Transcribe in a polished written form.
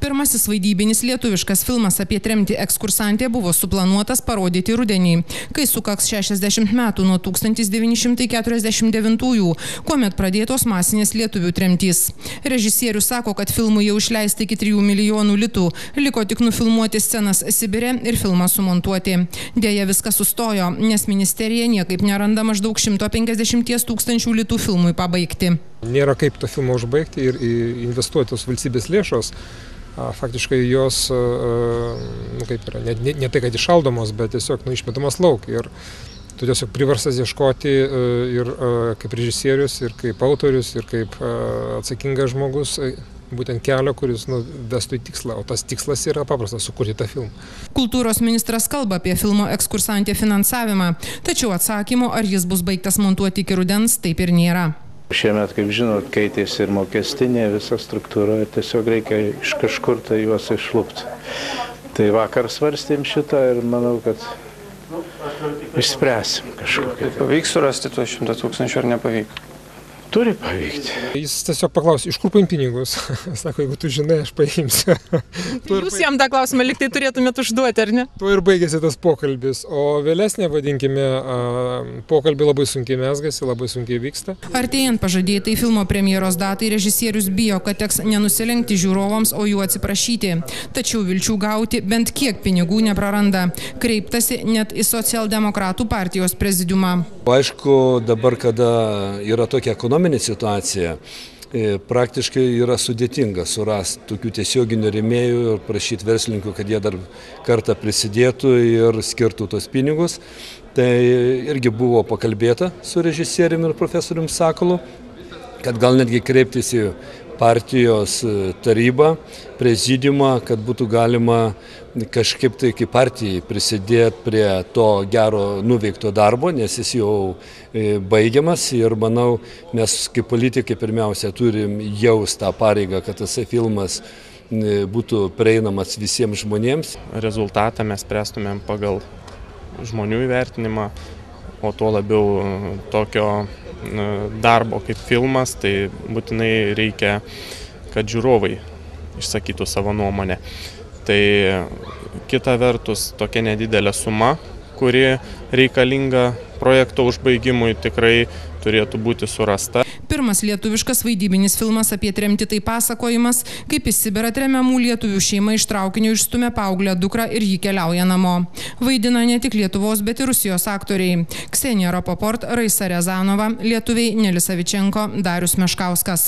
Pirmasis vaidybinis lietuviškas filmas apie tremtį Ekskursantė buvo suplanuotas parodyti rudenį, kai sukaks 60 metų nuo 1949-ųjų, kuomet pradėtos masinės lietuvių tremtys. Režisierius sako, kad filmui jau išleista iki 3 milijonų litų, liko tik nufilmuoti scenas Sibire ir filmą sumontuoti. Deja, viskas sustojo, nes ministerija niekaip neranda maždaug 150 000 litų filmui pabaigti. Nėra kaip to filmo užbaigti ir investuotos valstybės lėšos. Faktiškai jos, kaip yra, ne tai, kad išaldomos, bet tiesiog išmetamos lauk. Ir tu tiesiog priverstas ieškoti ir kaip režisierius, ir kaip autorius, ir kaip atsakingas žmogus, būtent kelio, kuris vestų į tikslą. O tas tikslas yra paprastas – sukurti tą filmą. Kultūros ministras kalba apie filmo Ekskursantė finansavimą, tačiau atsakymo, ar jis bus baigtas montuoti iki rudens, taip ir nėra. Šiemet, kaip žinot, keitėsi ir mokestinė visa struktūra, ir reikia iš kažkur tai juos išlupti. Tai vakar svarstėm šitą ir manau, kad išspręsim kažkokią. Pavyks surasti tuos 100 000 ar nepavyks? Turi pavykti. Jis tiesiog paklausė, iš kur paim pinigus? Sako, jeigu tu žinai, aš paimsiu. Jūs jam tą klausimą liktai turėtumėt užduoti, ar ne? Tuo ir baigėsi tas pokalbis. O vėlesnė, vadinkime, pokalbį labai sunkiai mezgasi, labai sunkiai vyksta. Artėjant pažadėtai filmo premjeros datai, režisierius bijo, kad teks nenusilenkti žiūrovams, o jų atsiprašyti. Tačiau vilčių gauti bent kiek pinigų nepraranda. Kreiptasi net į Socialdemokratų partijos prezidiumą. Aišku, dabar, kada yra tokia ekonominė situacija, praktiškai yra sudėtinga surasti tokių tiesioginių rėmėjų ir prašyti verslininkų, kad jie dar kartą prisidėtų ir skirtų tos pinigus. Tai irgi buvo pakalbėta su režisieriumi ir profesoriumi Sakolu, kad gal netgi kreiptis į partijos tarybą, prezidiumą, kad būtų galima kažkaip tai kaip partijai prisidėti prie to gero nuveikto darbo, nes jis jau baigiamas ir manau, mes kaip politikai pirmiausia turim jaust tą pareigą, kad tas filmas būtų prieinamas visiems žmonėms. Rezultatą mes spręstumėm pagal žmonių įvertinimą, o tuo labiau tokio darbo kaip filmas, tai būtinai reikia, kad žiūrovai išsakytų savo nuomonę. Tai kita vertus, tokia nedidelė suma, kuri reikalinga projekto užbaigimui, tikrai turėtų būti surasta. Pirmas lietuviškas vaidybinis filmas apie tremtį tai pasakojimas, kaip į Sibirą tremiamų lietuvių šeima iš traukinio išstumia paauglę dukrą ir ji keliauja namo. Vaidina ne tik Lietuvos, bet ir Rusijos aktoriai. Ksenija Rapoport, Raisa Rezanova, lietuviai Nelisavičenko, Darius Meškauskas.